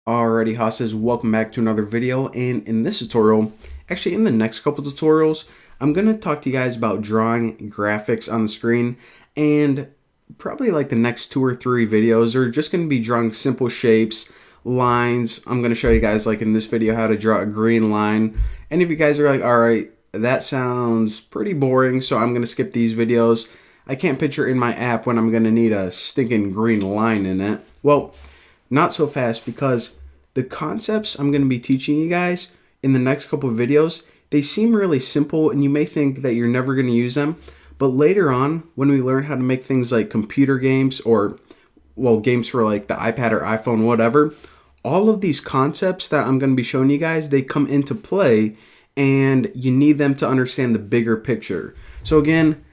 Alrighty, Hosses, welcome back to another video. And in this tutorial, actually in the next couple tutorials, I'm going to talk to you guys about drawing graphics on the screen. And probably like the next 2 or 3 videos are just going to be drawing simple shapes, lines. I'm going to show you guys, like in this video, how to draw a green line. And if you guys are like, alright, that sounds pretty boring, so I'm going to skip these videos. I can't picture in my app when I'm going to need a stinking green line in it. Well, not so fast, because the concepts I'm going to be teaching you guys in the next couple of videos, they seem really simple and you may think that you're never going to use them. But later on, when we learn how to make things like computer games or, well, games for like the iPad or iPhone, whatever, all of these concepts that I'm going to be showing you guys, they come into play and you need them to understand the bigger picture. So again,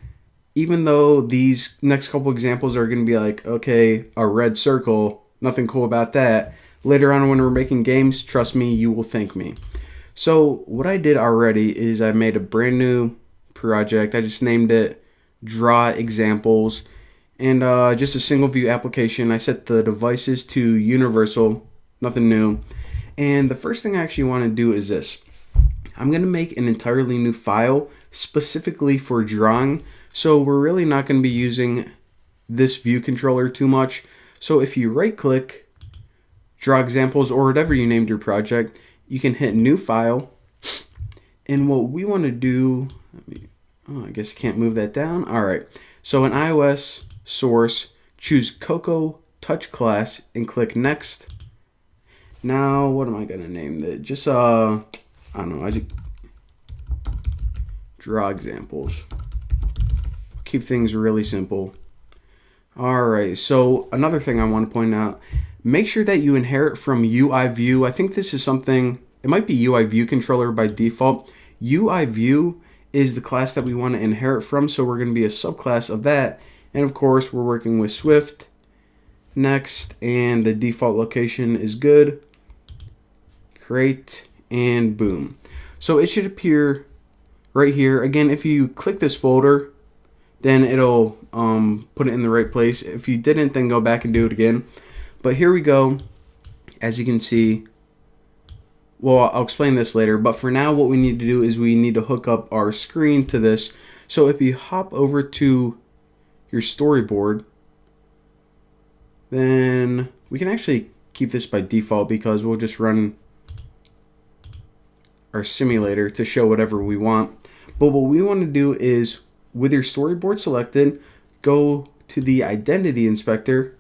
even though these next couple examples are going to be like, okay, a red circle, nothing cool about that. Later on when we're making games, trust me, you will thank me. So what I did already is I made a brand new project. I just named it Draw Examples, and just a single view application. I set the devices to universal, nothing new. And the first thing I actually want to do is this. I'm going to make an entirely new file specifically for drawing. So we're really not going to be using this view controller too much. So if you right click, Draw Examples, or whatever you named your project, you can hit New File. And what we want to do, I guess I can't move that down. All right. So in iOS, Source, choose Cocoa Touch Class and click Next. Now, what am I going to name that? Just, I don't know. Draw Examples. Keep things really simple. Alright, so another thing I want to point out, make sure that you inherit from UI View. I think this is something, it might be UI View Controller by default. UI View is the class that we want to inherit from, so we're going to be a subclass of that. And of course, we're working with Swift. Next, and the default location is good. Create, and boom. So it should appear right here. Again, if you click this folder, then it'll put it in the right place. If you didn't, then go back and do it again. But here we go. As you can see, well, I'll explain this later, but for now what we need to do is we need to hook up our screen to this. So if you hop over to your storyboard, then we can actually keep this by default because we'll just run our simulator to show whatever we want. But what we want to do is, with your storyboard selected, go to the identity inspector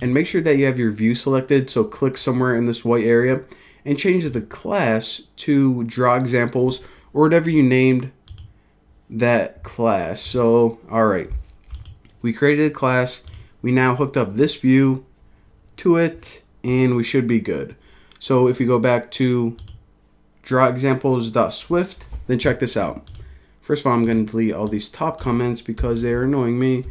and make sure that you have your view selected. So click somewhere in this white area and change the class to Draw Examples or whatever you named that class. So, alright, we created a class. We now hooked up this view to it and we should be good. So if we go back to drawexamples.swift, then check this out. First of all, I'm going to delete all these top comments because they're annoying me.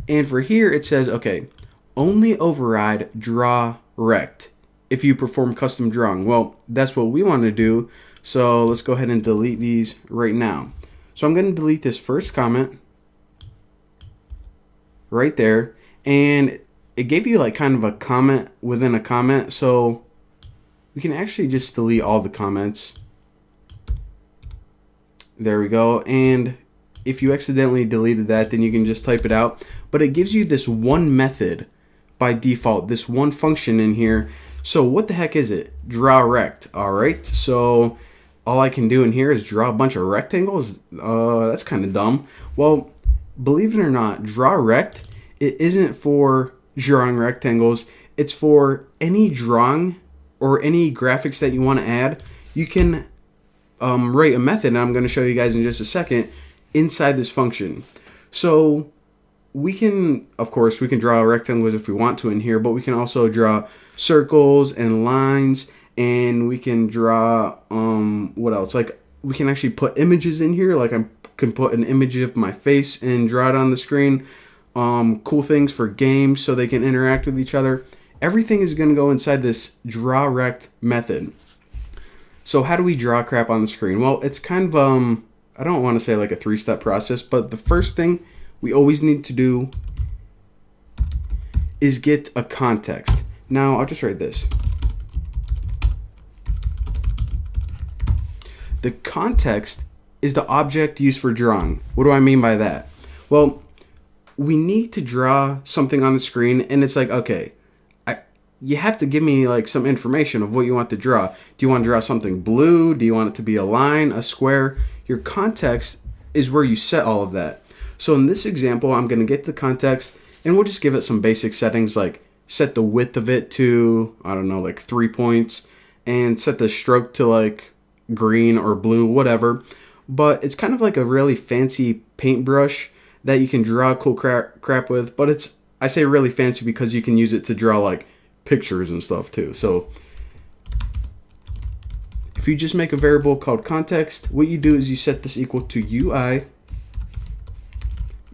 And for here, it says, okay, only override draw rect if you perform custom drawing. Well, that's what we want to do. So let's go ahead and delete these right now. So I'm going to delete this first comment right there. And it gave you like kind of a comment within a comment. So we can actually just delete all the comments. There we go. And if you accidentally deleted that, then you can just type it out. But it gives you this one method by default, this one function in here. So what the heck is it? Draw rect. All right. So all I can do in here is draw a bunch of rectangles. That's kind of dumb. Well, believe it or not, draw rect, it isn't for drawing rectangles. It's for any drawing or any graphics that you want to add. You can write a method, and I'm going to show you guys in just a second, inside this function. So we can, of course, we can draw rectangles if we want to in here, but we can also draw circles and lines, and we can draw, what else? Like, we can actually put images in here. Like, I can put an image of my face and draw it on the screen. Cool things for games so they can interact with each other. Everything is going to go inside this draw rect method. So how do we draw crap on the screen? Well, it's kind of, I don't want to say like a 3-step process, but the first thing we always need to do is get a context. Now, I'll just write this. the context is the object used for drawing. What do I mean by that? Well, we need to draw something on the screen, and it's like, okay, you have to give me like some information of what you want to draw. Do you want to draw something blue? Do you want it to be a line, a square? Your context is where you set all of that. So in this example, I'm going to get the context, and we'll just give it some basic settings, like set the width of it to, I don't know, like 3 points, and set the stroke to like green or blue, whatever. But it's kind of like a really fancy paintbrush that you can draw cool crap with. But it's, I say really fancy because you can use it to draw like pictures and stuff too. So if you just make a variable called context, what you do is you set this equal to UI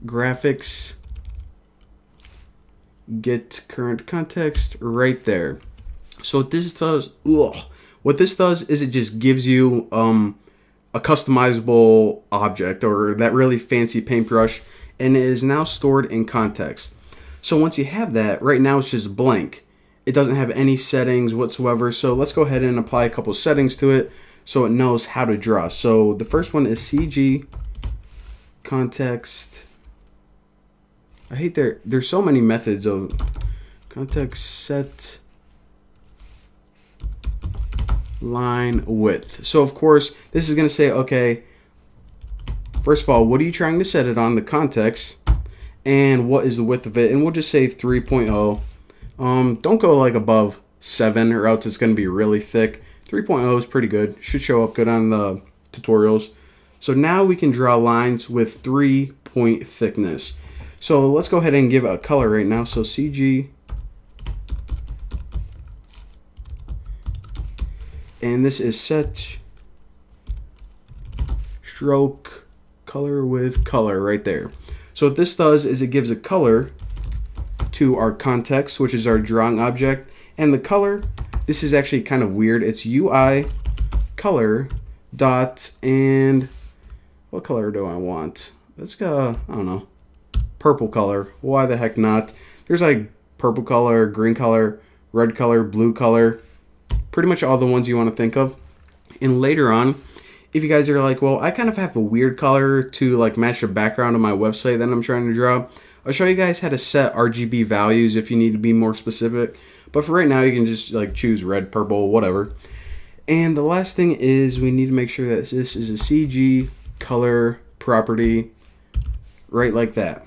graphics get current context right there. So what this does, is it just gives you a customizable object or that really fancy paintbrush, and it is now stored in context. So once you have that, right now it's just blank. It doesn't have any settings whatsoever. So let's go ahead and apply a couple settings to it so it knows how to draw. So the first one is CG context. I hate there's so many methods of context set line width. So of course this is going to say, okay, first of all, what are you trying to set it on, the context, and what is the width of it? And we'll just say 3.0. Don't go like above 7 or else it's going to be really thick. 3.0 is pretty good. Should show up good on the tutorials. So now we can draw lines with 3-point thickness. So let's go ahead and give it a color right now. So CG, and this is set stroke color with color right there. So what this does is it gives a color to our context, which is our drawing object, and the color, this is actually kind of weird. It's UI color dot, and what color do I want? Let's go, I don't know, purple color. Why the heck not? There's like purple color, green color, red color, blue color, pretty much all the ones you want to think of. And later on, if you guys are like, well, I kind of have a weird color to like match the background of my website that I'm trying to draw, I'll show you guys how to set RGB values if you need to be more specific. But for right now, you can just like choose red, purple, whatever. And the last thing is we need to make sure that this is a CG color property, right like that.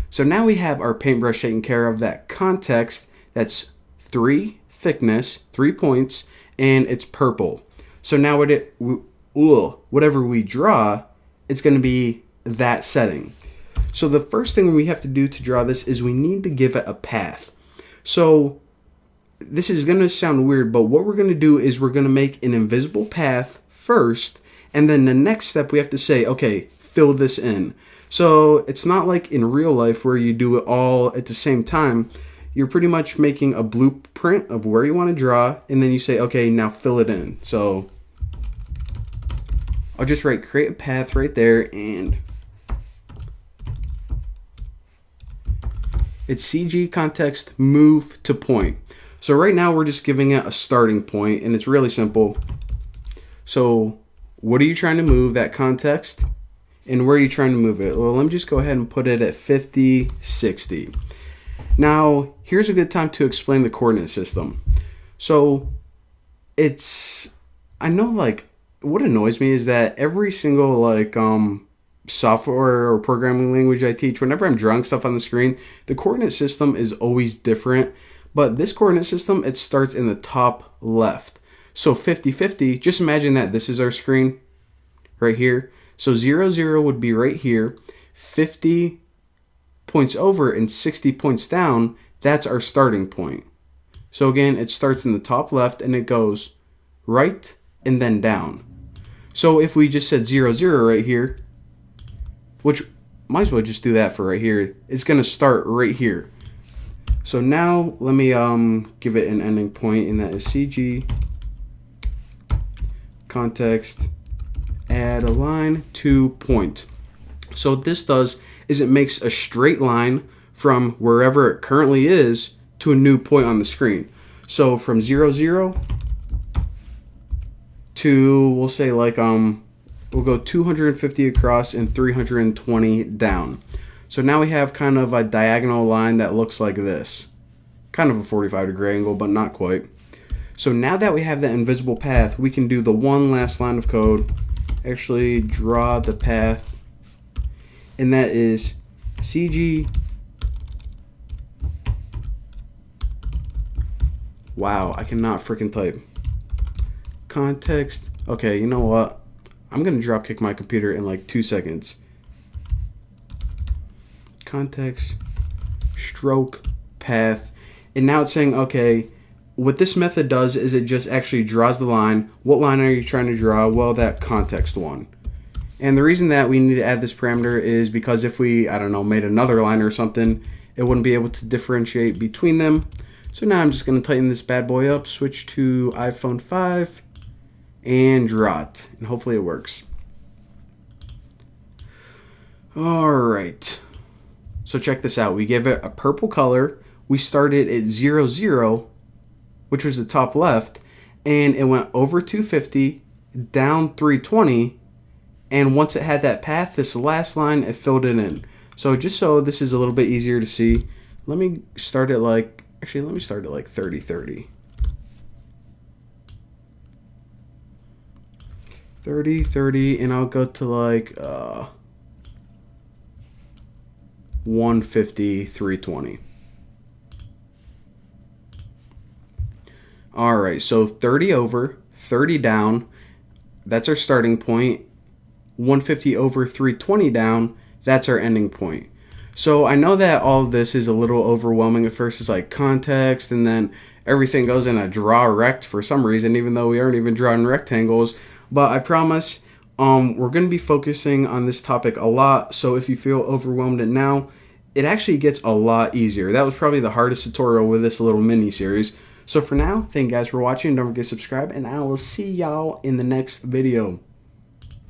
So now we have our paintbrush taken care of. That context, that's 3 thickness, 3 points, and it's purple. So now whatever we draw, it's going to be that setting. So the first thing we have to do to draw this is we need to give it a path. So this is going to sound weird, but what we're going to do is we're going to make an invisible path first, and then the next step we have to say, okay, fill this in. So it's not like in real life where you do it all at the same time. You're pretty much making a blueprint of where you want to draw, and then you say, okay, now fill it in. So I'll just write create a path right there, and it's CG context move to point. So right now we're just giving it a starting point, and it's really simple. So what are you trying to move, that context, and where are you trying to move it? Well, let me just go ahead and put it at 50, 60. Now here's a good time to explain the coordinate system. So I know like what annoys me is that every single like software or programming language I teach, whenever I'm drawing stuff on the screen, the coordinate system is always different. But this coordinate system, it starts in the top left. So 50, 50, just imagine that this is our screen right here. So 0, 0 would be right here. 50 points over and 60 points down, that's our starting point. So again, it starts in the top left and it goes right and then down. So if we just said 0, 0 right here, which might as well just do that for right here, it's going to start right here. So now let me give it an ending point, and that is CG context add a line to point. So what this does is it makes a straight line from wherever it currently is to a new point on the screen. So from 0, 0 to, we'll say like, we'll go 250 across and 320 down. So now we have kind of a diagonal line that looks like this. Kind of a 45-degree angle, but not quite. So now that we have that invisible path, we can do the one last line of code. Actually draw the path, and that is CG. Wow, I cannot freaking type. Context. Okay, you know what? I'm gonna drop kick my computer in like 2 seconds. Context, stroke, path, and now it's saying, okay, what this method does is it just actually draws the line. What line are you trying to draw? Well, that context one. And the reason that we need to add this parameter is because if we, I don't know, made another line or something, it wouldn't be able to differentiate between them. So now I'm just going to tighten this bad boy up, switch to iPhone 5, and draw it. And hopefully it works. Alright. So check this out. We give it a purple color. We started at 0, 0, which was the top left, and it went over 250, down 320, and once it had that path, this last line, it filled it in. So just so this is a little bit easier to see, let me start it like, actually let me start it like 30, 30. 30, 30, and I'll go to like 150, 320. Alright, so 30 over, 30 down, that's our starting point. 150 over, 320 down, that's our ending point. So I know that all of this is a little overwhelming at first. It's like context, and then everything goes in a draw rect for some reason, even though we aren't even drawing rectangles. But I promise we're going to be focusing on this topic a lot, so if you feel overwhelmed now, it actually gets a lot easier. That was probably the hardest tutorial with this little mini series. So for now, thank you guys for watching. Don't forget to subscribe, and I will see y'all in the next video.